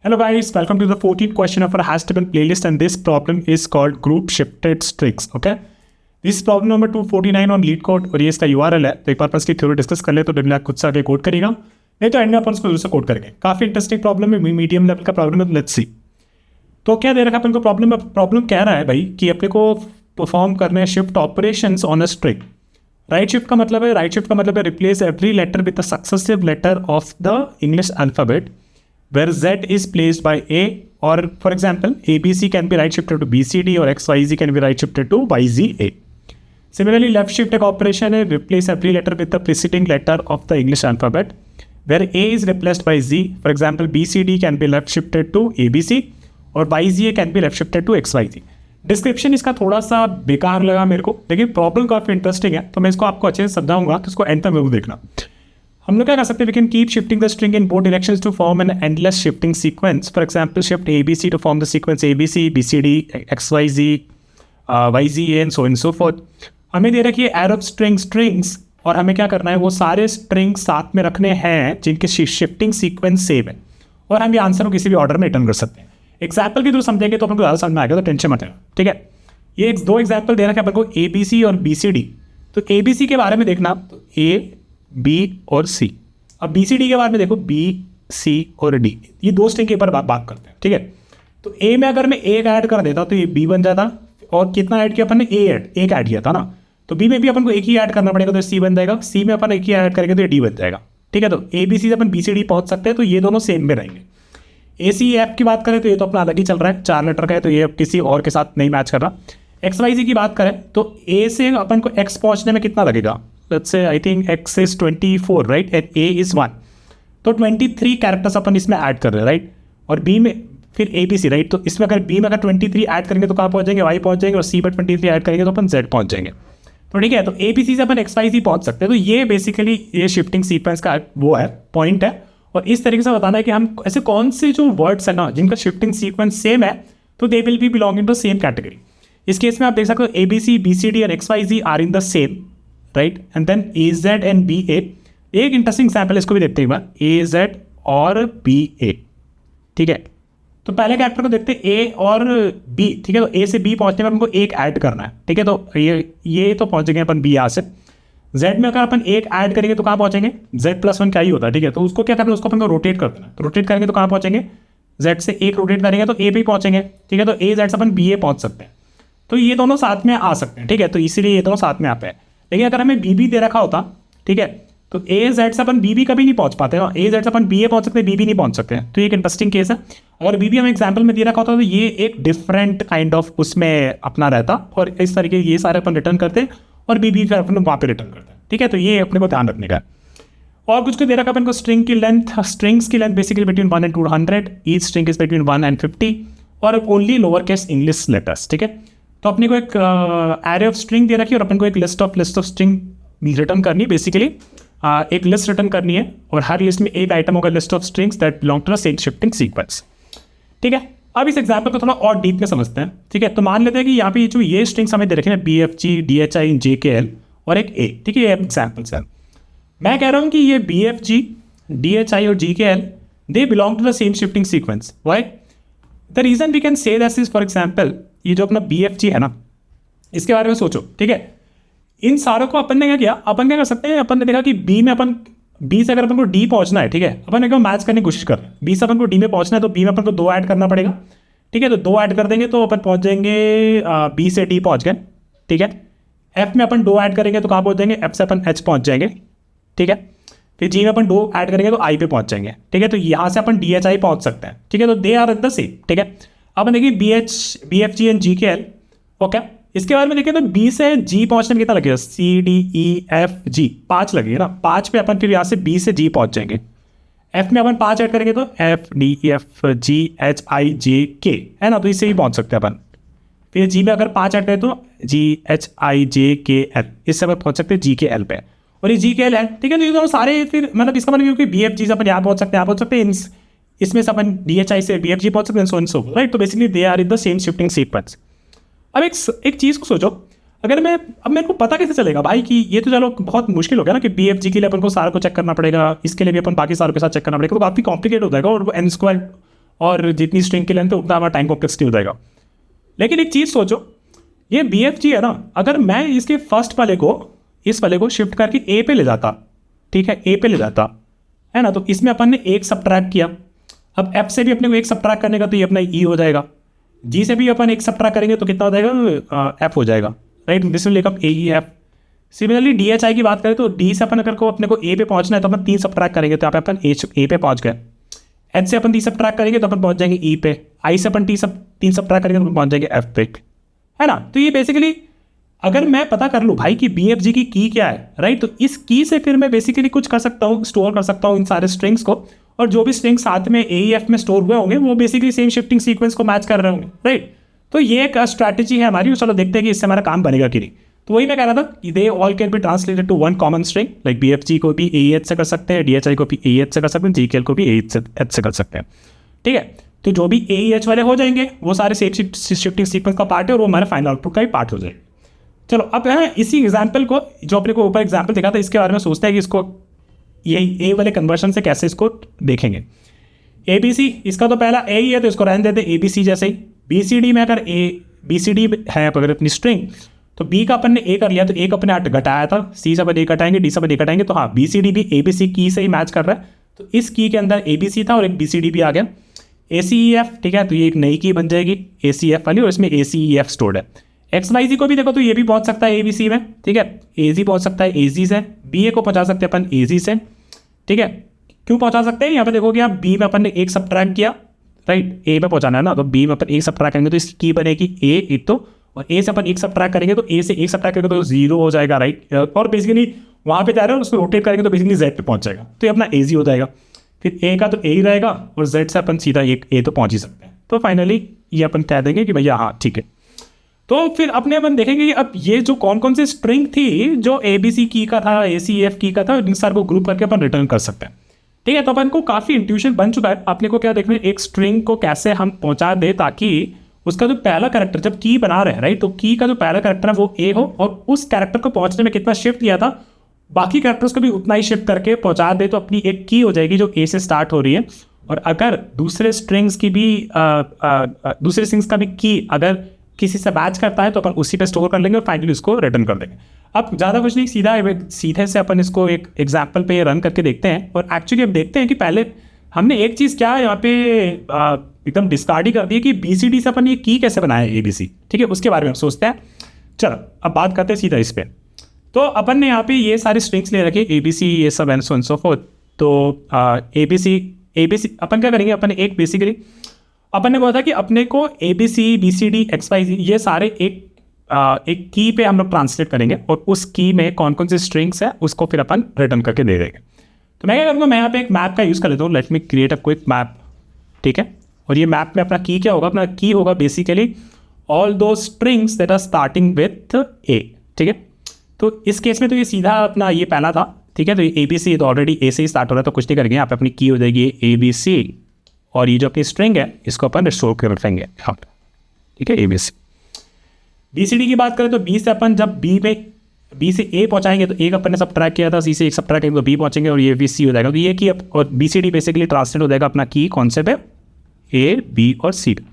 Hello guys, welcome to the 14th question of our Hashtagon playlist, and this problem is called group shifted strings. Okay, this is problem number 249 on LeetCode और ये इसका URL है। तो एक बार अपन इसकी theory discuss कर ले तो डिमलैक खुद से आगे कोड करेगा, नहीं तो एंड में अपन उसको दूसरा कोड करेंगे। काफी इंटरेस्टिंग प्रॉब्लम है, मीडियम लेवल का प्रॉब्लम है। लेट्स सी तो क्या दे रखा है अपन को प्रॉब्लम कह रहा है भाई कि अपने को परफॉर्म करने हैं shift operations on a string. Right shift का मतलब है replace every letter with the successive letter of the English alphabet where Z is placed by A, or for example, ABC can be right shifted to BCD or XYZ can be right shifted to YZA. Similarly, left shift एक operation है, replace every letter with the preceding letter of the English alphabet, where A is replaced by Z. For example, BCD can be left shifted to ABC और YZA can be left shifted to XYZ. Description इसका थोड़ा सा बेकार लगा मेरे को, लेकिन problem काफ़ी इंटरेस्टिंग है, तो मैं इसको आपको अच्छे से समझाऊंगा, तो इसको एंड तक जरूर देखना। हम लोग क्या कर सकते हैं, we can keep shifting the string in both directions to form an endless shifting sequence. For example, shift ABC to form the sequence ABC, BCD, XYZ, YZA and so on so forth. हमें दे रखी है arrow strings और हमें क्या करना है, वो सारे स्ट्रिंग साथ में रखने हैं जिनके शिफ्टिंग सीक्वेंस सेम है, और हम ये आंसर को किसी भी ऑर्डर में रिटर्न कर सकते हैं। एग्जाम्पल के थ्रू समझेंगे तो अपन को ज़्यादा समझ में आएगा, तो टेंशन मत है। ठीक है, ये दो एग्जाम्पल दे रखा है अपन को, ABC और BCD। तो ABC के बारे में देखना, तो A, B और C। अब BCD के बारे में देखो, B, C और D। ये दो स्ट्रिंग के ऊपर बात करते हैं। ठीक है, तो A में अगर मैं एक ऐड कर देता तो ये B बन जाता, और कितना ऐड किया अपन ने, एक ऐड किया था ना, तो B में भी अपन को एक ही ऐड करना पड़ेगा, तो C बन जाएगा। C में अपन एक ही ऐड करेंगे तो ये D बन जाएगा। ठीक है, तो ABC से अपन BCD पहुंच सकते हैं, तो ये दोनों सेम में रहेंगे। ACF की बात करें तो ये तो अपना अलग ही चल रहा है, 4 लेटर का है, तो ये किसी और के साथ नहीं मैच कर रहा। XYZ की बात करें तो A से अपन को X पहुंचने में कितना लगेगा, let's say I think X is 24 right and A is 1, तो 23 कैरेक्टर्स अपन इसमें ऐड कर रहे हैं राइट। और B में फिर ABC राइट, तो इसमें अगर B में अगर 23 ऐड करेंगे तो कहाँ पहुँच जाएंगे, Y पहुँच जाएंगे, और C पर 23 ऐड करेंगे तो अपन Z पहुँच जाएंगे। तो ठीक है, तो ABC से अपन XYZ पहुँच सकते हैं। तो ये बेसिकली ये शिफ्टिंग सीक्वेंस का वो है, पॉइंट है। और इस तरीके से बताना है कि हम ऐसे कौन से जो वर्ड्स है ना जिनका शिफ्टिंग सीक्वेंस सेम है, तो they will be belonging to same category. इस केस में आप देख सकते हो ABC, BCD और XYZ are in the same right, and then AZ and BA। एक इंटरेस्टिंग एग्जाम्पल इसको भी देखते हैं एक बार, AZ और BA। ठीक है, तो पहले कैरेक्टर को देखते हैं A और B। ठीक है, तो A से B पहुंचने में हमको एक ऐड करना है। ठीक है, तो ये तो पहुंचेंगे अपन B यहाँ से। Z में अगर अपन एक ऐड करेंगे तो कहाँ पहुंचेंगे, Z+1 क्या ही होता है। ठीक है, तो उसको क्या करना है, उसको अपन को रोटेट कर देना। तो रोटेट करेंगे तो कहाँ पहुंचेंगे, Z से एक रोटेट करेंगे तो A पे पहुंचेंगे। ठीक है, तो AZ से अपन BA पहुंच सकते हैं, तो ये दोनों साथ में आ सकते हैं। ठीक है, तो इसीलिए ये दोनों साथ में आते हैं। लेकिन अगर हमें BB दे रखा होता, ठीक है, तो AZ से अपन BB कभी नहीं पहुंच पाते ना, AZ से अपन BA पहुंच सकते हैं, BB नहीं पहुंच सकते हैं। तो ये एक इंटरेस्टिंग केस है। अगर BB हमें एग्जाम्पल में दे रखा होता तो ये एक डिफरेंट काइंड ऑफ उसमें अपना रहता, और इस तरीके ये सारे अपन रिटर्न करते हैं और BB फिर अपन वहाँ पे रिटर्न करते हैं। ठीक है, तो ये अपने को ध्यान रखने का है। और कुछ को दे रखा अपन को स्ट्रिंग्स की length basically between 1 and 200, each string is between 1 and 50, और only lower case English letters. ठीक है, तो अपने को एक एरे ऑफ स्ट्रिंग दे रखी है और अपन को एक लिस्ट ऑफ स्ट्रिंग रिटर्न करनी है। बेसिकली एक लिस्ट रिटर्न करनी है, और हर लिस्ट में एक आइटम होगा list of strings that belong to the same shifting sequence. ठीक है, अब इस एग्जाम्पल को थोड़ा और डीप में समझते हैं। ठीक है, तो मान लेते हैं कि यहाँ पे जो ये स्ट्रिंग्स हमें दे रखे हैं BFG, DHI, JKL और एक A। ठीक है, ये एग्जाम्पल्स है। मैं कह रहा हूँ कि ये BFG, DHI और JKL they belong to the same shifting sequence. Why? The reason we can say that is, for example, ये जो अपना BFG है ना, इसके बारे में सोचो। ठीक है, इन सारों को अपन ने क्या किया, अपन क्या कर सकते हैं, अपन ने देखा कि B से अगर अपन को D पहुंचना है, ठीक है, अपन एक मैच करने की कोशिश कर रहे हैं। B से अपन को D में पहुंचना है, तो B में अपन को 2 ऐड करना पड़ेगा। ठीक है, तो 2 ऐड कर देंगे तो अपन पहुंच जाएंगे, B से D पहुंच गए। ठीक है, F में अपन 2 ऐड करेंगे तो कहाँ पहुंच जाएंगे, F से अपन H पहुंच जाएंगे। ठीक है, फिर G में अपन 2 ऐड करेंगे तो I पे पहुंच जाएंगे। ठीक है, तो यहाँ से अपन DHI पहुंच सकते हैं। ठीक है, तो they are in the same. ठीक है, अब देखिए BFG एंड JKL। ओके, इसके बारे में देखें तो B से G पहुंचने में कितना लगेगा, CDEFG 5 लगेगा ना। 5 पे अपन फिर यहाँ से B से G पहुंच जाएंगे। F में अपन 5 ऐड करेंगे तो FDEFGHIJK है ना, तो इससे ही पहुंच सकते हैं अपन। फिर G में अगर 5 ऐड करें तो GHIJKL, इससे अपन पहुंच सकते हैं GKL पे, और ये GKL है। ठीक है, तो ये दोनों सारे फिर मतलब इसका मतलब क्योंकि BFG से अपन यहाँ पहुंच सकते हैं, यहाँ पहुंच सकते हैं, इसमें से अपन DHI से BFG पहुंच सकते हैं, सो एंड सो राइट। तो basically they are in the same shifting sequence. अब एक चीज़ को सोचो, अगर मेरे को पता कैसे चलेगा भाई कि ये तो चलो बहुत मुश्किल हो गया ना कि BFG के लिए अपन को सारा को चेक करना पड़ेगा, इसके लिए भी अपन बाकी सारों के साथ चेक करना पड़ेगा, तो काफ़ी कॉम्प्लिकेट हो जाएगा और वो N² और जितनी स्ट्रिंग की लेंथ है उतना हमारा टाइम कॉम्प्लेक्सिटी हो जाएगा। लेकिन एक चीज़ सोचो, ये BFG है ना, अगर मैं इसके फर्स्ट वाले को, इस वाले को शिफ्ट करके ए पे ले जाता, ठीक है, ए पे ले जाता है ना, तो इसमें अपन ने एक सबट्रैक्ट किया। अब एफ से भी अपने को एक सबट्रैक्ट करने का तो ये अपना ई हो जाएगा, जी से भी अपन एक सबट्रैक्ट करेंगे तो कितना हो जाएगा, एफ हो जाएगा, right. This will make a E F. Similarly DHI की बात करें तो डी से अपन अगर को अपने को ए पे पहुंचना है तो अपन 3 सबट्रैक्ट करेंगे तो यहाँ पे अपन ए पे पहुंच गए। एच से अपन 3 सबट्रैक्ट करेंगे तो अपन पहुंच जाएंगे ई पे। आई से अपन 3 सबट्रैक्ट करेंगे तो अपन पहुंच जाएंगे एफ पे, है ना। तो ये बेसिकली अगर मैं पता कर लूँ भाई कि BFG की क्या है, राइट, तो इस की से फिर मैं बेसिकली कुछ कर सकता हूँ, स्टोर कर सकता हूँ इन सारे स्ट्रिंग्स को, और जो भी स्ट्रिंग्स साथ में AEF में स्टोर हुए होंगे वो बेसिकली सेम शिफ्टिंग सीक्वेंस को मैच कर रहे होंगे, राइट। तो ये एक स्ट्रैटेजी है हमारी। चलो देखते हैं कि इससे हमारा काम बनेगा कि नहीं। तो वही मैं कह रहा था कि they all can be translated to one common string, like BFG को भी AEH से कर सकते हैं, DHI को भी AEH से कर सकते हैं, GKL को भी AEH से कर सकते हैं, ठीक है। तो जो भी AEH वाले हो जाएंगे वो सारे सेम शिफ्टिंग सीक्वेंस का पार्ट है और वो हमारे फाइनल आउटपुट का भी पार्ट हो जाएगा। चलो अब है इसी एग्जाम्पल को, जो अपने को ऊपर एग्जाम्पल देखा था, इसके बारे में सोचते हैं कि इसको ये ए वाले कन्वर्शन से कैसे इसको देखेंगे। ABC इसका तो पहला ए ही है तो इसको रहने देते ABC जैसे ही। BCD में अगर BCD है अगर अपनी स्ट्रिंग, तो B का अपन ने A कर लिया तो A का अपने घटाया था, C से अपन A घटाएंगे, D से अपन A घटाएंगे, तो हाँ BCD भी ABC की से ही मैच कर रहा है। तो इस की के अंदर ABC था और एक BCD भी आ गया, ACEF, ठीक है। तो ये एक नई की बन जाएगी ACF वाली और इसमें ACEF स्टोर्ड है। XYZ को भी देखो तो ये भी पहुंच सकता है ABC में, ठीक है। AZ पहुंच सकता है AZ से, BA को पहुंचा सकते हैं अपन AZ से, ठीक है। क्यों पहुंचा सकते हैं, यहाँ पे देखोगे आप B में अपन ने एक सबट्रैक्ट किया, राइट, A में पहुंचाना है ना, तो B में अपन एक सबट्रैक्ट करेंगे तो इस की बनेगी A एक तो, और A से अपन एक सबट्रैक्ट करेंगे तो A से एक सबट्रैक्ट करेंगे तो 0 हो जाएगा, राइट। और बेसिकली वहाँ पे जा रहे हो उसको रोटेट करेंगे तो बेसिकली Z पे पहुंच जाएगा, तो ये अपना AZ हो जाएगा। फिर A का तो A ही रहेगा और Z से अपन सीधा एक A तो पहुंच ही सकते हैं। तो फाइनली ये अपन कह देंगे कि भैया हाँ ठीक है। तो फिर अपने अपन देखेंगे कि अब ये जो कौन कौन सी स्ट्रिंग थी जो ABC की का था, ACEF की का था, इन सारे को ग्रुप करके अपन रिटर्न कर सकते हैं, ठीक है। तो अपन को काफ़ी इंट्यूशन बन चुका है। अपने को क्या देखना है, एक स्ट्रिंग को कैसे हम पहुंचा दे ताकि उसका जो पहला कैरेक्टर, जब की बना रहे हैं, राइट, तो की का जो पहला कैरेक्टर है वो A हो और उस कैरेक्टर को पहुंचने में कितना शिफ्ट लिया था बाकी कैरेक्टर्स को भी उतना ही शिफ्ट करके पहुंचा दे, तो अपनी एक की हो जाएगी जो A से स्टार्ट हो रही है। और अगर दूसरे स्ट्रिंग्स की भी दूसरे स्ट्रिंग्स का भी की अगर किसी से मैच करता है तो अपन उसी पे स्टोर कर लेंगे और फाइनली उसको रिटर्न कर देंगे। अब ज़्यादा कुछ नहीं, सीधे से अपन इसको एक एग्जाम्पल पे रन करके देखते हैं। और एक्चुअली अब देखते हैं कि पहले हमने एक चीज़ क्या यहाँ पे एकदम डिस्कार्ड ही कर दी है कि BCD से अपन ये की कैसे बनाया है ABC, ठीक है, उसके बारे में हम सोचते हैं। चलो अब बात करते हैं सीधा इस पर। तो अपन ने यहाँ पे ये सारे स्ट्रिंग्स ले रखे ABC, ये सब and so and so fourth. तो ABC अपन क्या करेंगे, अपन एक बेसिकली अपन ने बोला था कि अपने को ABC, BCD, XYZ ये सारे एक की पे हम लोग ट्रांसलेट करेंगे और उस की में कौन कौन से स्ट्रिंग्स है उसको फिर अपन रिटर्न करके दे देंगे। तो मैं क्या करूँगा, मैं यहाँ पे एक मैप का यूज़ कर लेता हूँ। Late me create a quick map, ठीक है। और ये मैप में अपना की क्या होगा, अपना की होगा बेसिकली ऑल दो strings that are starting with A, ठीक है। तो इस केस में तो ये सीधा अपना ये पहला था, ठीक है। तो ये ABC तो ऑलरेडी A से ही स्टार्ट हो रहा है तो कुछ नहीं करेंगे, यहाँ पे अपनी की हो जाएगी ABC और ये जो अपनी स्ट्रिंग है इसको अपन रिस्टोर कर रखेंगे, हाँ ठीक है, ABC। BCD की बात करें तो B से अपन जब B से A पहुंचाएंगे तो A का अपन ने सब ट्रैक किया था, C से एक सब ट्रैक करेंगे तो B पहुंचेंगे और ये भी C हो जाएगा। तो ये की और BCD बेसिकली ट्रांसलेट हो जाएगा अपना की कौन से पे, A, B और C पे।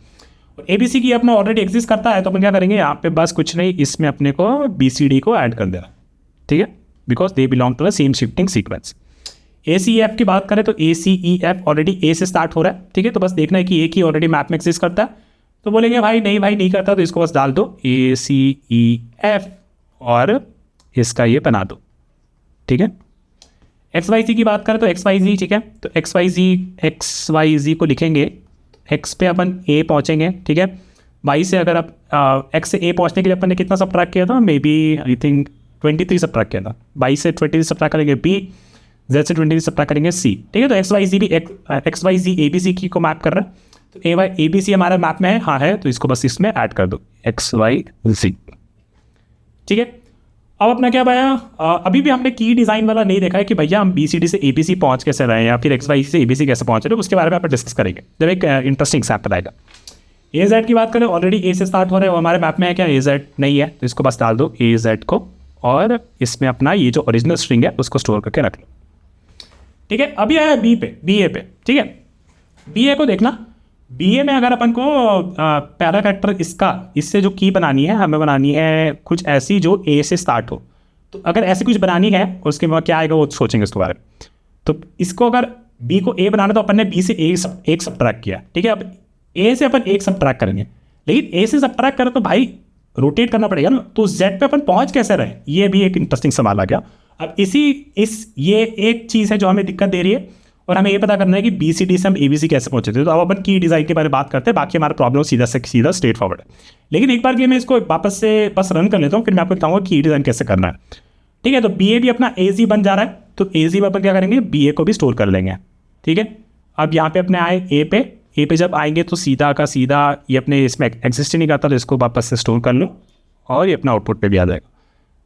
और ABC की अपना ऑलरेडी एग्जिस्ट करता है तो अपन क्या करेंगे, यहाँ पे बस कुछ नहीं, इसमें अपने को BCD को ऐड कर देना, ठीक है, because they belong to the same shifting sequence. ACEF की बात करें तो ACEF ऑलरेडी A से स्टार्ट हो रहा है, ठीक है। तो बस देखना है कि A की ऑलरेडी मैप में एग्जिस्ट करता है, तो बोलेंगे भाई नहीं करता, तो इसको बस डाल दो ACEF और इसका ये बना दो, ठीक है। XYZ की बात करें तो XYZ, ठीक है। तो XYZ को लिखेंगे, X पे अपन A पहुँचेंगे, ठीक है। Y से अगर आप X से A पहुँचने के लिए अपन ने कितना सब ट्रैक किया था, मे बी आई थिंक 23 सब ट्रैक किया था। Y से 23 सब ट्रैक करेंगे B, Z से 23 सब ट्रैक करेंगे C, ठीक है। तो XYZ भी XYZ ABC की को मैप कर रहा है, तो ABC हमारा मैप में है, हाँ है, तो इसको बस इसमें ऐड कर दो XYZ, ठीक है। अब अपना क्या भैया, अभी भी हमने की डिज़ाइन वाला नहीं देखा है कि भैया हम BCD से ABC पहुंच कैसे रहे हैं या फिर XYZ से ABC कैसे पहुंच रहे हैं, उसके बारे में आप डिस्कस करेंगे जब एक इंटरेस्टिंग एग्जाम्पल आएगा। AZ की बात करें, ऑलरेडी A से स्टार्ट हो रहे हैं, हमारे मैप में है क्या, AZ नहीं है, तो इसको बस डाल दो AZ को और इसमें अपना ये जो ओरिजिनल स्ट्रिंग है उसको स्टोर करके रख लो, ठीक है। अभी आया BA पे, ठीक है। BA को देखना, बी ए में अगर अपन को पहला कैरेक्टर इससे जो की बनानी है, हमें बनानी है कुछ ऐसी जो ए से स्टार्ट हो। तो अगर ऐसी कुछ बनानी है उसके बाद क्या आएगा वो सोचेंगे उसके बारे में। तो इसको अगर बी को ए बनाना तो अपन ने बी से एक सब्ट्रैक्ट किया, ठीक है। अब ए से अपन एक सब्ट्रैक्ट करेंगे, लेकिन ए से सब्ट्रैक्ट करें तो भाई रोटेट करना पड़ेगा ना, तो जेड पे अपन पहुंच कैसे रहे, ये भी एक इंटरेस्टिंग सवाल आ गया। अब ये एक चीज़ है जो हमें दिक्कत दे रही है, और हमें ये पता करना है कि बी सी डी से हम ए बी सी कैसे पहुंचे थे। तो अब अपन की डिज़ाइन के बारे में बात करते हैं, बाकी हमारा प्रॉब्लम सीधा से सीधा स्ट्रेट फॉरवर्ड है। लेकिन एक बार के मैं इसको वापस से बस रन कर लेता हूँ, फिर मैं आपको बताऊँगा की डिज़ाइन कैसे करना है, ठीक है। तो बी ए भी अपना ए जी बन जा रहा है, तो ए जी में अपन क्या करेंगे, बी ए को भी स्टोर कर लेंगे, ठीक है। अब यहाँ पे अपने आए ए पे जब आएंगे तो सीधा का सीधा ये अपने इसमें एग्जिस्ट नहीं करता, तो इसको वापस से स्टोर कर लो और ये अपना आउटपुट पे भी आ जाएगा।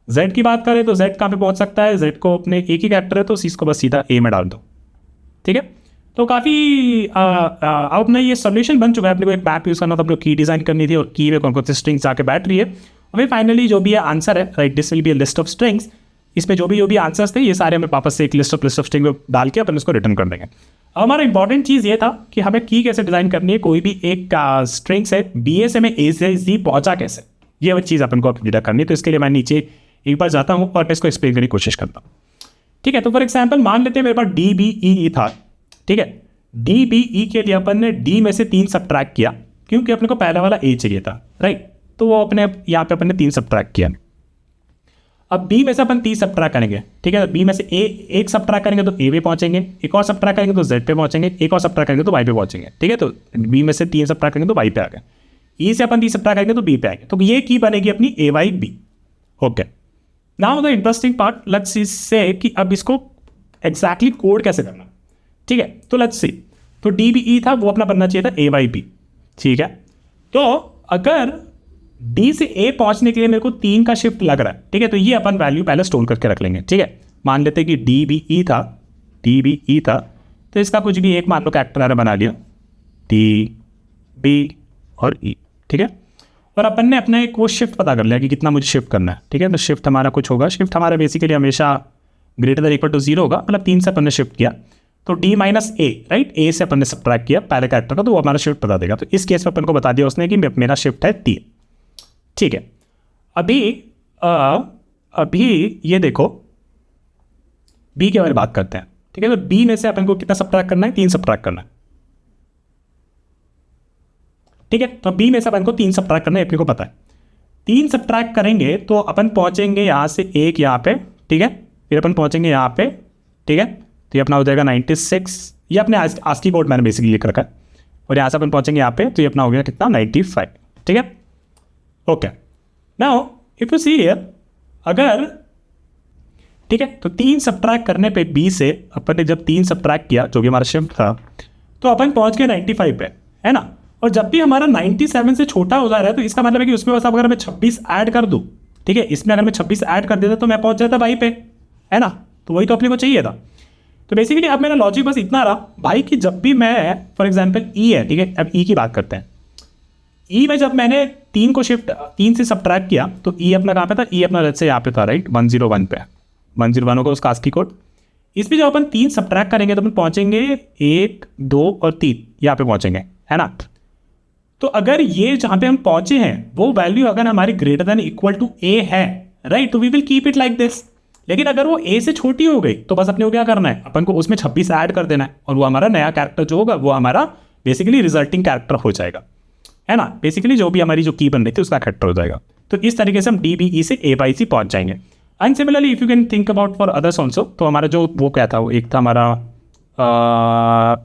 जेड की बात करें तो जेड कहाँ पे पहुँच सकता है, जेड को अपने एक ही कैरेक्टर है तो इसको बस सीधा ए में डाल दो, ठीक है। तो काफ़ी अपना ये सोल्यूशन बन चुका है। अपने को एक मैप यूज़ करना था, अपने को की डिज़ाइन करनी थी और की में कौन कौन सी स्ट्रिंग्स आके बैठ रही है। अभी फाइनली जो भी है आंसर है, right, this will be a list of strings. इसमें जो भी आंसर्स थे ये सारे हमें वापस से एक लिस्ट ऑफ स्ट्रिंग में डाल के अपन इसको रिटर्न कर देंगे। अब हमारा इंपॉर्टेंट चीज़ ये था कि हमें की कैसे डिज़ाइन करनी है, कोई भी एक स्ट्रिंग से बी ए से मैं ए से जी पहुँचा कैसे, ये वो चीज़ अपन को अपडेट करनी है। तो इसके लिए मैं नीचे एक बार जाता हूँ और मैं इसको एक्सप्लेन करने की कोशिश करता हूँ, ठीक है। तो फॉर एग्जाम्पल मान लेते हैं मेरे पास डी बी ई था, ठीक है। डी बी ई के लिए अपन ने डी में से 3 सब्ट्रैक्ट किया, क्योंकि अपने को पहला वाला ए चाहिए था, राइट। तो वो अपने यहाँ पे अपन ने 3 सब्ट्रैक्ट किया। अब बी में से अपन 3 सब्ट्रैक्ट करेंगे, ठीक है। बी में से एक सब्ट्रैक्ट करेंगे तो ए पे पहुंचेंगे, एक और सब्ट्रैक्ट करेंगे तो जेड पे पहुंचेंगे, एक और सब्ट्रैक्ट करेंगे तो वाई पे पहुंचेंगे, ठीक है। तो बी में से 3 सब्ट्रैक्ट करेंगे तो वाई पे आ गए, ई से अपन 3 सब्ट्रैक्ट करेंगे तो बी पे आएंगे। तो ये की बनेगी अपनी A Y B, okay. Now the interesting part, let's say कि अब इसको एग्जैक्टली कोड कैसे करना, ठीक है। तो लेट्स सी, तो डी बी ई था वो अपना बनना चाहिए था ए वाई बी, ठीक है। तो अगर डी से ए पहुंचने के लिए मेरे को 3 का शिफ्ट लग रहा है, ठीक है, तो ये अपन वैल्यू पहले स्टोर करके रख लेंगे, ठीक है। मान लेते हैं कि डी बी ई था, तो इसका कुछ भी एक मान लो कैरेक्टर बना लिया, डी बी और ई, ठीक है। और अपन ने अपना एक वो शिफ्ट पता कर लिया कि कितना मुझे शिफ्ट करना है, ठीक है। तो शिफ्ट हमारा कुछ होगा, शिफ्ट हमारा बेसिकली हमेशा ग्रेटर देन इक्वल टू 0 होगा, मतलब 3 से अपन ने शिफ्ट किया तो डी माइनस ए, राइट, ए से अपन ने सब्ट्रैक्ट किया पहले कैरेक्टर का, तो वो हमारा शिफ्ट बता देगा। तो इस केस में अपन को बता दिया उसने कि मेरा शिफ्ट है 3, ठीक है। अभी ये देखो बी के बारे में बात करते हैं, ठीक है। तो बी में से अपन को कितना सब्ट्रैक्ट करना है, 3 सब्ट्रैक्ट करना है, ठीक है। तो बी में से अपन को 3 सब्ट्रैक्ट करना है, अपने को पता है। 3 सब्ट्रैक्ट करेंगे तो अपन पहुंचेंगे यहाँ से एक यहाँ पे, ठीक है, फिर अपन पहुंचेंगे यहाँ पे, ठीक है। तो ये अपना हो जाएगा 96, ये अपने आस्की कोड मैंने बेसिकली लिख रखा है, और यहाँ से अपन पहुंचेंगे यहाँ पे, तो ये अपना हो गया कितना 95, ठीक है, okay. Now if you see here, अगर ठीक है, तो 3 सब्ट्रैक्ट करने पे बी से अपन ने जब 3 सब्ट्रैक्ट किया जो कि हमारा शिफ्ट था, तो अपन पहुंच गए 95 पे, है ना। और जब भी हमारा 97 से छोटा हो जा रहा है तो इसका मतलब है कि उसमें बस अगर मैं 26 ऐड कर दूं, ठीक है, इसमें अगर मैं 26 ऐड कर देता तो मैं पहुंच जाता भाई पे, है ना। तो वही तो अपने को चाहिए था। तो बेसिकली अब मेरा लॉजिक बस इतना रहा भाई कि जब भी मैं फॉर एग्जांपल ई है, ठीक है, अब ई की बात करते हैं। ई में जब मैंने 3 को शिफ्ट 3 से सब्ट्रैक्ट किया तो ई अपना कहाँ पे था, ई अपना लेट्स से यहाँ पे था, राइट, 101 पे, 101 होगा उसका आस्की कोड। इसमें जब अपन 3 सब्ट्रैक्ट करेंगे तो अपन पहुंचेंगे 1, 2 और 3 यहाँ पे पहुंचेंगे, है ना। तो अगर ये जहाँ पे हम पहुंचे हैं वो वैल्यू अगर हमारी greater than equal to A है, राइट, तो we will keep it like this. लेकिन अगर वो ए से छोटी हो गई तो बस अपने को क्या करना है, अपन को उसमें 26 ऐड कर देना है, और वो हमारा नया कैरेक्टर जो होगा वो हमारा बेसिकली रिजल्टिंग कैरेक्टर हो जाएगा, है ना। बेसिकली जो भी हमारी जो की बन रही थी उसका कैरेक्टर हो जाएगा। तो इस तरीके से हम डी बी ई से ए बाई सी पहुंच जाएंगे। And similarly if you can think about for others also, तो हमारा जो वो क्या था, वो एक था हमारा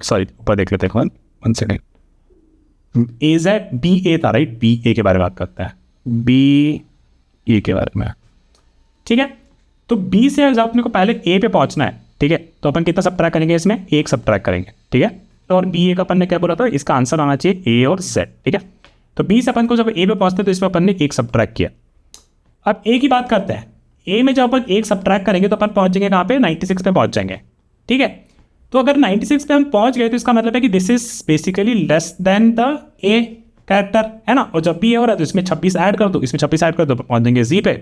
सॉरी ऊपर देख लेते हैं, 1 सेकेंड, ए जेड बी ए था, राइट, बी ए के बारे में बात करता है, बी ए के बारे में, ठीक है। तो बी से जब अपने को पहले ए पे पहुंचना है, ठीक है, तो अपन कितना सब्ट्रैक्ट करेंगे, इसमें 1 सब्ट्रैक्ट करेंगे, ठीक है। और बी ए का अपन ने क्या बोला था, इसका आंसर आना चाहिए ए और जेड, ठीक है। तो बी से अपन को जब ए पे पहुंचते तो इसमें अपन ने 1 सब्ट्रैक्ट किया। अब ए की बात करते हैं, ए में जब अपन 1 सब्ट्रैक्ट करेंगे तो अपन पहुंचेंगे कहाँ पे, 96 पे पहुंच जाएंगे, ठीक है। तो अगर 96 पे हम पहुंच गए तो इसका मतलब है कि this is basically less than the A character, है ना। और जब भी ए हो रहा है तो इसमें 26 ऐड कर दो, इसमें 26 ऐड कर दो, पहुंच जाएंगे जी पे।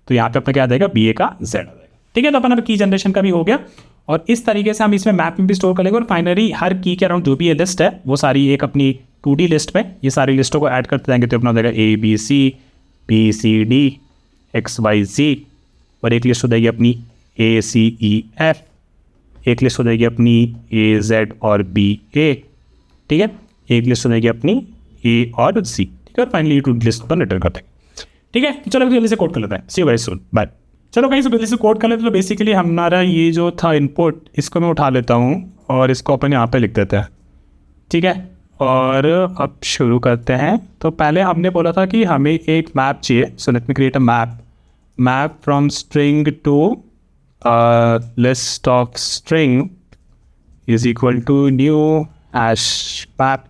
तो यहाँ पे अपना क्या आ जाएगा, बी ए का जेड आ जाएगा, ठीक है। तो अपन अब की जनरेशन का भी हो गया, और इस तरीके से हम इसमें मैप में भी स्टोर कर लेंगे, और फाइनली हर की के अराउंड जो भी ये लिस्ट है वो सारी एक अपनी 2D लिस्ट में ये सारी लिस्टों को ऐड करते जाएंगे तो अपना हो जाएगा ABCBCD XYZ, और एक लिस्ट हो जाएगी अपनी ACEF, एक लिस्ट हो जाएगी अपनी AZ और BA, ठीक है, एक लिस्ट हो जाएगी अपनी A और C, ठीक है, और फाइनली टू लिस्ट पर रिटर्न करते हैं, ठीक है। तो चलो जल्दी से कोड कर लेते हैं, सी यू गाइस सून, बाय। चलो गाइस जल्दी से कोड कर लेते हैं। तो बेसिकली हमारा ये जो था इनपुट, इसको मैं उठा लेता हूँ और इसको अपन यहाँ पे लिख देते हैं, ठीक है, और अब शुरू करते हैं। तो पहले हमने बोला था कि हमें एक मैप चाहिए, so let me create a map from string to list of string is equal to new hash map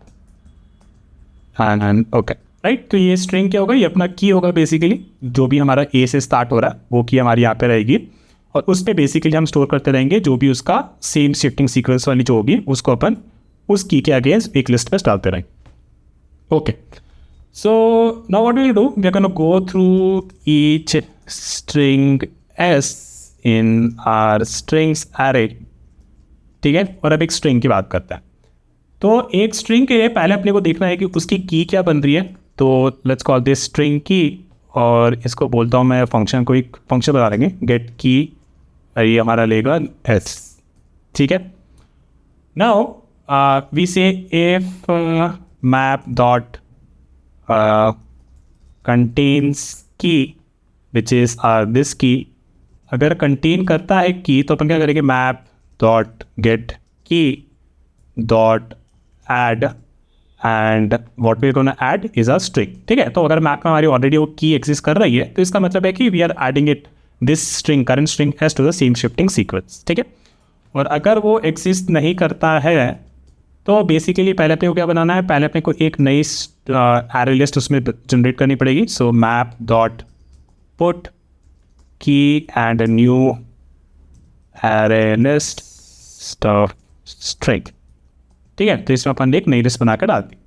and okay, right. तो ये स्ट्रिंग क्या होगा, ये अपना की होगा बेसिकली, जो भी हमारा ए से स्टार्ट हो रहा है वो की हमारी यहाँ पे रहेगी, और उस पर बेसिकली हम स्टोर करते रहेंगे जो भी उसका सेम शिफ्टिंग सीक्वेंस वाली जो होगी उसको अपन उस की के अगेंस्ट एक लिस्ट पे डालते रहेंगे। Okay, so now what will do, we are gonna go through each string s in our strings array, ठीक है। और अब एक स्ट्रिंग की बात करते हैं। तो एक स्ट्रिंग के लिए पहले अपने को देखना है कि उसकी की क्या बन रही है। तो लेट्स कॉल दिस स्ट्रिंग की, और इसको बोलता हूँ मैं फंक्शन को, एक फंक्शन बता देंगे गेट की, ये हमारा लेगा एस, ठीक है। नाउ वी से इफ मैप डॉट कंटेन्स की विच इज दिस की, अगर कंटेन करता है की तो अपन क्या करेंगे, map dot get key dot add and what we are gonna add is a string, ठीक है। तो अगर मैप में हमारी ऑलरेडी वो की एग्जिस्ट कर रही है तो इसका मतलब है कि we are adding it this string current string as to the same shifting sequence, ठीक है। और अगर वो एग्जिस्ट नहीं करता है तो बेसिकली पहले अपने को क्या बनाना है, पहले अपने को एक नई एरे लिस्ट उसमें जनरेट करनी पड़ेगी। सो मैप डॉट पुट की and new array list stuff string, ठीक है। तो इसमें अपन एक नई लिस्ट बनाकर डाल दी,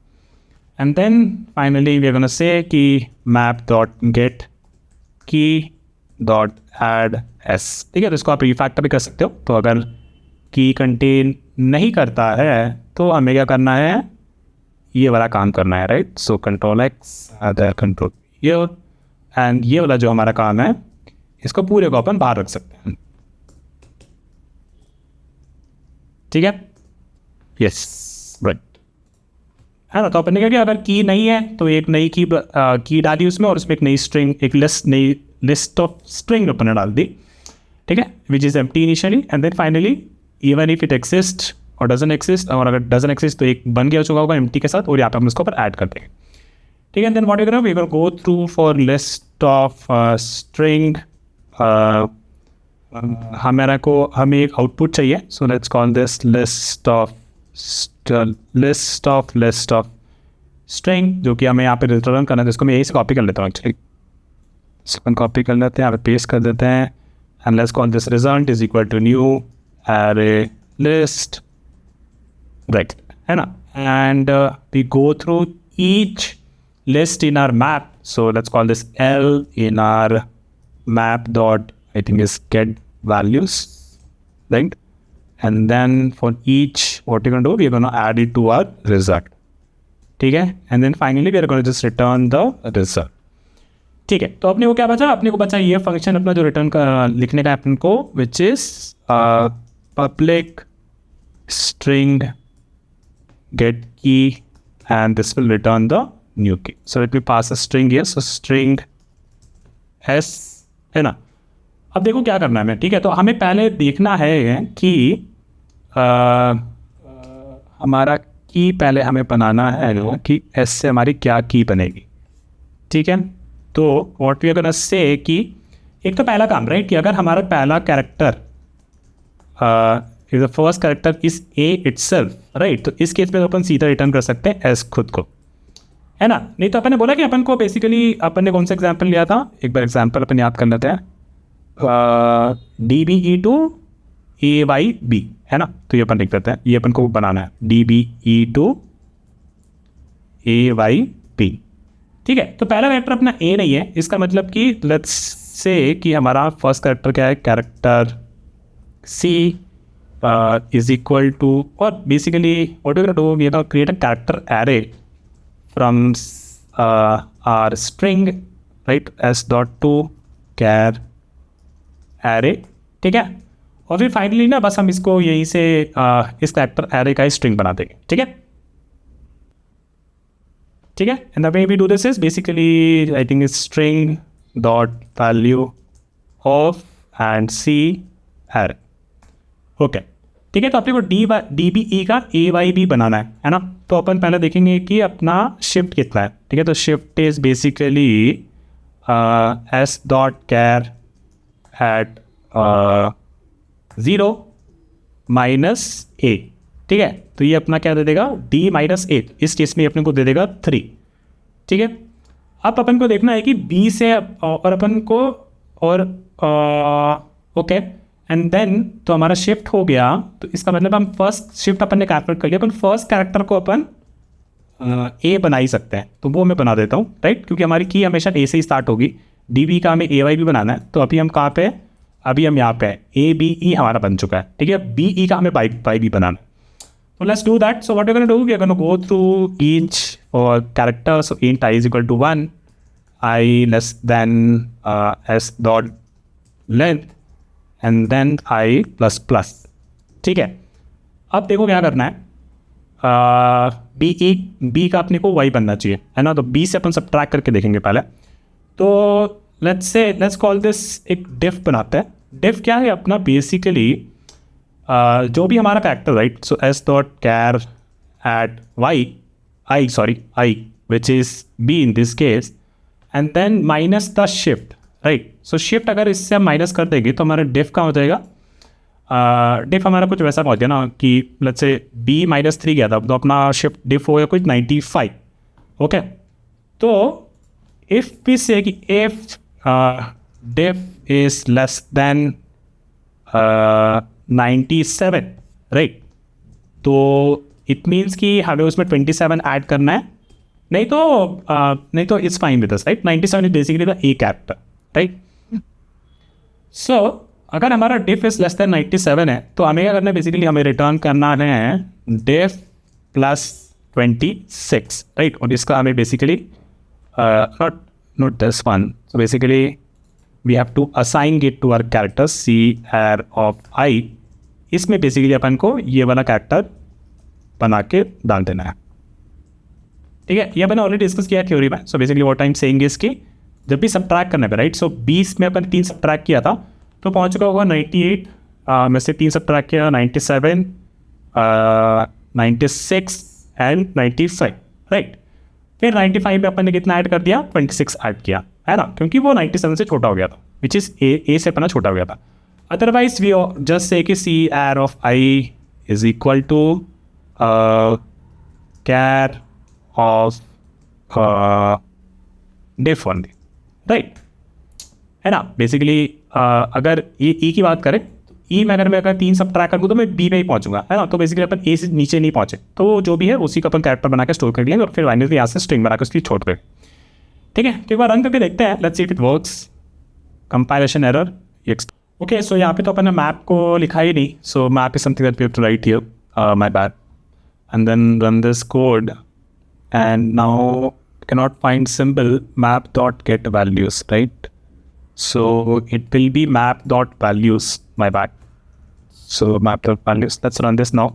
and then finally we are gonna say कि map dot get key dot add S, ठीक है। तो इसको आप रिफैक्टर भी कर सकते हो। तो अगर की कंटेन नहीं करता है तो हमें क्या करना है, ये वाला काम करना है, right. So control x control ये, एंड ये वाला जो हमारा काम है इसको पूरे को अपन बाहर रख सकते हैं, ठीक है, यस राइट, है ना। तो अपन ने क्या किया, अगर की नहीं है तो एक नई की डाली उसमें, और उसमें एक नई स्ट्रिंग, एक नई लिस्ट ऑफ स्ट्रिंग अपन ने डाल दी, ठीक है, which is empty initially, and then finally even if it exist और डजंट एक्सिस्ट, और अगर डजंट एक्सिस्ट तो एक बन गया चुका होगा एम्प्टी के साथ, और यहाँ पे हम उसको ऊपर ऐड कर देंगे, ठीक है। Then what we gonna, we will go through for list of string, हमें एक आउटपुट चाहिए। So let's call this list of string, जो कि हमें यहाँ पे रिटर्न करना है, जिसको मैं यही से कॉपी कर लेता हूँ एक्चुअली, इसको कॉपी कर लेते हैं, यहाँ पे पेस्ट कर देते हैं, and let's call this result is equal to new array list, right, है ना। And we go through each list in our map, so let's call this l in our map dot I think is get values, right, and then for each what we're going to do, we're going to add it to our result, ठीक है, and then finally we are going to just return the result, ठीक है। तो अपने को क्या बचा, अपने को बचा ये फंक्शन अपना जो रिटर्न का लिखने का अपन को, which is public string get key and this will return the new key. So let me pass a string here, so string s, है ना। अब देखो क्या करना है, ठीक है। तो हमें पहले देखना है कि हमारा की पहले हमें बनाना है कि एस से हमारी क्या की बनेगी, ठीक है। तो what we are gonna say कि एक तो पहला काम, राइट, कि अगर हमारा पहला character is the first character is a itself, right, तो इस केस में तो अपन सीधा रिटर्न कर सकते हैं एस खुद को, है ना। नहीं तो अपन ने बोला कि अपन को बेसिकली अपन ने कौन सा एग्जाम्पल लिया था, एक बार एग्जाम्पल अपन याद कर लेते हैं, D B E to A Y B, है ना। तो ये अपन लिख देते हैं, ये अपन को बनाना है D B E to A Y B, ठीक है। तो पहला कैरेक्टर अपना ए नहीं है, इसका मतलब कि लेट्स से कि हमारा फर्स्ट कैरेक्टर क्या है, character C is equal to, और basically what we gonna do, we are gonna create a character array from our string right S dot to char array, ठीक है। और फिर फाइनली ना बस हम इसको यहीं से इस कैरेक्टर एरे का स्ट्रिंग बना देंगे, ठीक है, ठीक है। And the way we do this is basically I think string dot value of and C array, okay, ठीक है। तो अपने को डी बी ई का ए वाई भी बनाना है ना। तो अपन पहले देखेंगे कि अपना शिफ्ट कितना है, ठीक है। तो shift is basically S dot char at 0 minus A, ठीक है। तो ये अपना क्या दे देगा, डी माइनस 8, इस केस में अपने को दे देगा 3, ठीक है। अब अपन को देखना है कि बी से और अपन को और ओके एंड देन तो हमारा शिफ्ट हो गया। तो इसका मतलब हम फर्स्ट शिफ्ट अपन ने कैलकुलेट कर लिया, अपन फर्स्ट कैरेक्टर को अपन ए बना ही सकते हैं। तो वो मैं बना देता हूँ राइट, क्योंकि हमारी की हमेशा ए से ही स्टार्ट होगी। डी बी का हमें ए वाई भी बनाना है। तो अभी हम कहाँ पे, अभी हम यहाँ पे ए बी ई हमारा बन चुका है, ठीक है। बी ई का हमें बाई भी बनाना है। So let's do that. So what we're going to do, we are going to go through each character. So int I is equal to 1, I less than s dot length, and then I plus plus, ठीक है। अब देखो क्या करना है, B का अपने को y बनना चाहिए, है ना। तो b से अपन सब्ट्रैक्ट करके देखेंगे पहले। तो लेट्स कॉल दिस एक डिफ बनाते हैं। डिफ क्या है अपना, बेसिकली जो भी हमारा character right, so s dot char at i which is B in this case, and then minus the shift right. So shift अगर इससे हम माइनस कर देंगे तो हमारा डिफ का हो जाएगा, डिफ हमारा कुछ वैसा पहुंच गया ना कि लेट्स से बी -3 गया था, तो अपना शिफ्ट डिफ हो गया कुछ 95, ओके। तो इफ भी से कि if diff is less than 97 right, तो इट मीन्स कि हमें उसमें 27 ऐड करना है। नहीं तो it's fine with us right. 97 is basically the A character right. So अगर हमारा डिफ इज लेस देन 97 है तो हमें क्या करना है, बेसिकली हमें रिटर्न करना है डिफ प्लस 26 राइट। और इसका हमें basically not this one, so basically we have to assign it to our character CR of I। इसमें बेसिकली अपन को ये वाला कैरेक्टर बना के डाल देना है, ठीक है। ये अपन ऑलरेडी डिस्कस किया है थ्योरी में। So basically what I am saying is कि जब भी सब्ट्रैक्ट करने पे राइट, सो 20 में अपन 3 सब्ट्रैक्ट किया था तो पहुंच चुका होगा 98 में से 3 सब्ट्रैक्ट किया 97 96 एंड 95 राइट। फिर 95 में अपन ने कितना ऐड कर दिया, 26 ऐड किया, है ना, क्योंकि वो 97 से छोटा हो गया था, विच इज़ ए से अपना छोटा हो गया था। अदरवाइज वी जस्ट से कि C R of i is equal to char of diff only right, है ना। बेसिकली अगर ई की बात करें तो ई में अगर 3 सब्ट्रैक्ट करूँ तो मैं बी में ही पहुँचूंगा, है ना। तो बेसिकली अपन ए से नीचे नहीं पहुँचे, तो जो भी है उसी का अपन कैरेक्टर बना के स्टोर कर लेंगे और फिर फाइनली यहाँ से स्ट्रिंग बना के उसकी छोड़ देंगे, ठीक है। तो एक बार रन करके देखते हैं, let's see if it works. Compilation error, okay. So यहाँ पे तो अपन ने मैप को लिखा ही नहीं, so map is something that we have to write here, my bad. And then run this code and now cannot find symbol map dot get values right, so it will be map dot values, my bad. So map dot values, let's run this now।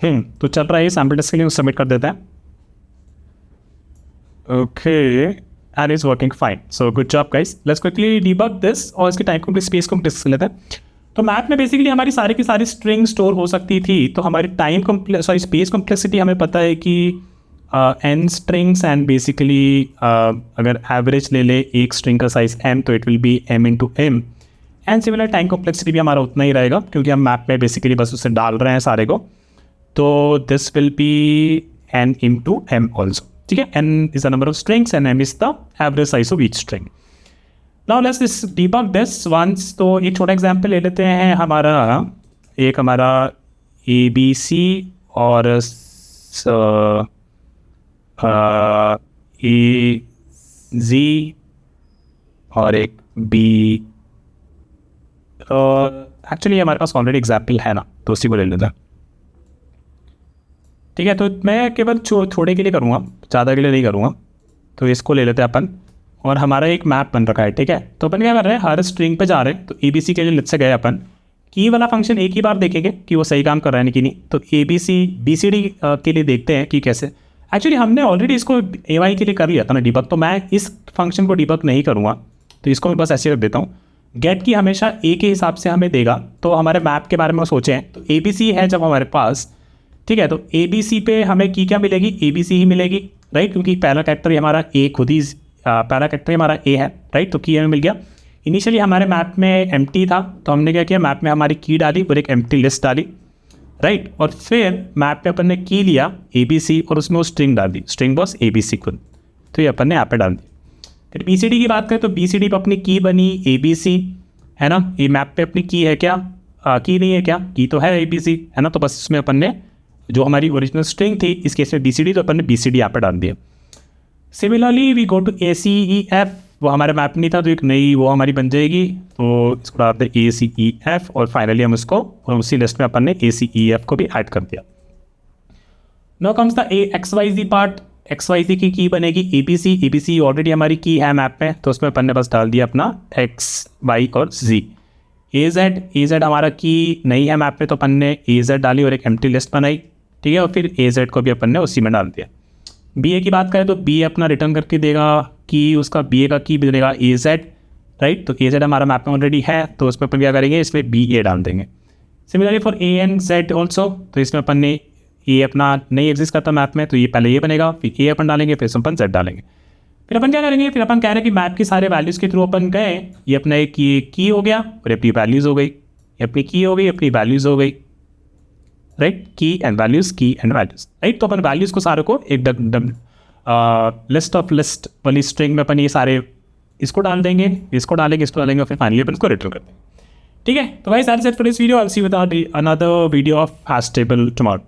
तो चल रहा है, sample test के लिए submit कर देते हैं। Okay and is working fine, so good job guys. Let's quickly debug this और इसके टाइम को स्पेस को डिस्कस कर लेते हैं। तो मैप में बेसिकली हमारी सारी की सारी स्ट्रिंग स्टोर हो सकती थी, तो हमारी स्पेस कॉम्प्लेक्सिटी हमें पता है कि n स्ट्रिंग्स एंड बेसिकली अगर एवरेज ले ले एक स्ट्रिंग का साइज m तो it will be m into m. And similar time complexity भी हमारा उतना ही रहेगा, क्योंकि हम मैप में बेसिकली बस उसे डाल रहे हैं सारे को। तो this will be n into m also, ठीक है। n is the number of strings and m is the average size of each string. Now let's debug this once. तो एक छोटा एग्जांपल ले लेते हैं, हमारा ABC और AZ और एक B। एक्चुअली हमारे पास ऑलरेडी एग्जाम्पल है ना, तो उसी को ले लेते हैं। ठीक है, तो मैं केवल थोड़े के लिए करूँगा, ज़्यादा के लिए नहीं करूँगा। तो इसको ले लेते हैं अपन, और हमारा एक मैप बन रखा है। ठीक है, तो अपन क्या कर रहे हैं, हर स्ट्रिंग पे जा रहे हैं। तो ABC के लिए लेट से गए अपन, की वाला फंक्शन एक ही बार देखेंगे कि वो सही काम कर रहा है कि नहीं। तो ABC BCD के लिए देखते हैं कि कैसे। एक्चुअली हमने ऑलरेडी इसको AY के लिए कर लिया था ना डिबग, तो मैं इस फंक्शन को डिबग नहीं करूँगा, तो इसको मैं बस ऐसे रख देता हूँ। गेट की हमेशा A के हिसाब से हमें देगा। तो हमारे मैप के बारे में सोचें तो ABC है जब हमारे पास, ठीक है, तो ABC पे हमें की क्या मिलेगी, ABC ही मिलेगी, राइट, क्योंकि पहला कैरेक्टर ही हमारा A खुद ही पहला कैरेक्टर ही हमारा A है, राइट। तो की हमें मिल गया। इनिशियली हमारे मैप में एम्प्टी था, तो हमने क्या किया, मैप में हमारी की डाली और एक एम्प्टी लिस्ट डाली, राइट। और फिर मैप पे अपन ने की लिया ABC और उसमें वो स्ट्रिंग डाल दी, स्ट्रिंग बॉस ABC खुद, तो ये अपन ने यहाँ पे डाल दी। फिर BCD की बात करें तो BCD पे अपनी की बनी ABC, है ना। ये मैप पे अपनी की है क्या, की नहीं है क्या, की तो है ABC, है ना। तो बस इसमें अपन ने जो हमारी ओरिजिनल स्ट्रिंग थी, इस केस में BCD, तो अपन ने BCD यहाँ पे डाल दिया। Similarly we go to ACEF, वो हमारे मैप नहीं था तो एक नई वो हमारी बन जाएगी, तो इसको डालते हैं ACEF, और फाइनली हम इसको उसी लिस्ट में अपन ने ACEF को भी ऐड कर दिया। Now comes the XYZ part. XYZ की बनेगी ABC ऑलरेडी हमारी की है मैप में, तो उसमें अपन ने बस डाल दिया अपना X, Y और Z। AZ हमारा की नहीं है मैप में, तो अपन ने AZ डाली और एक एम्प्टी लिस्ट बनाई, ठीक है, और फिर AZ को भी अपन ने उसी में डाल दिया। BA की बात करें तो BA अपना रिटर्न करके देगा कि उसका BA का की भी देगा AZ, राइट। तो AZ हमारा मैप में ऑलरेडी है, तो उसमें अपन क्या करेंगे, इसमें BA डाल देंगे। सिमिलरली फॉर ANZ ऑल्सो, तो इसमें अपन ने A अपना नहीं एग्जिस्ट करता मैप में, तो ये पहले ये बनेगा, फिर A अपन डालेंगे, फिर अपन Z डालेंगे। फिर अपन क्या करेंगे, फिर अपन कह रहे हैं कि मैप के सारे वैल्यूज़ के थ्रू अपन गए, ये अपना एक की हो गया और अपनी वैल्यूज़ हो गई, ये अपनी की हो गई, अपनी वैल्यूज़ हो गई, राइट। की एंड वैल्यूज़, राइट। तो अपन वैल्यूज़ को सारे को एक लिस्ट ऑफ लिस्ट वाली स्ट्रिंग में अपन ये सारे इसको डाल देंगे, इसको डालेंगे, और फिर फाइनली अपन इसको रिटर्न कर देंगे। ठीक है, तो guys that's it for this video. I will see you with another video of hash table tomorrow.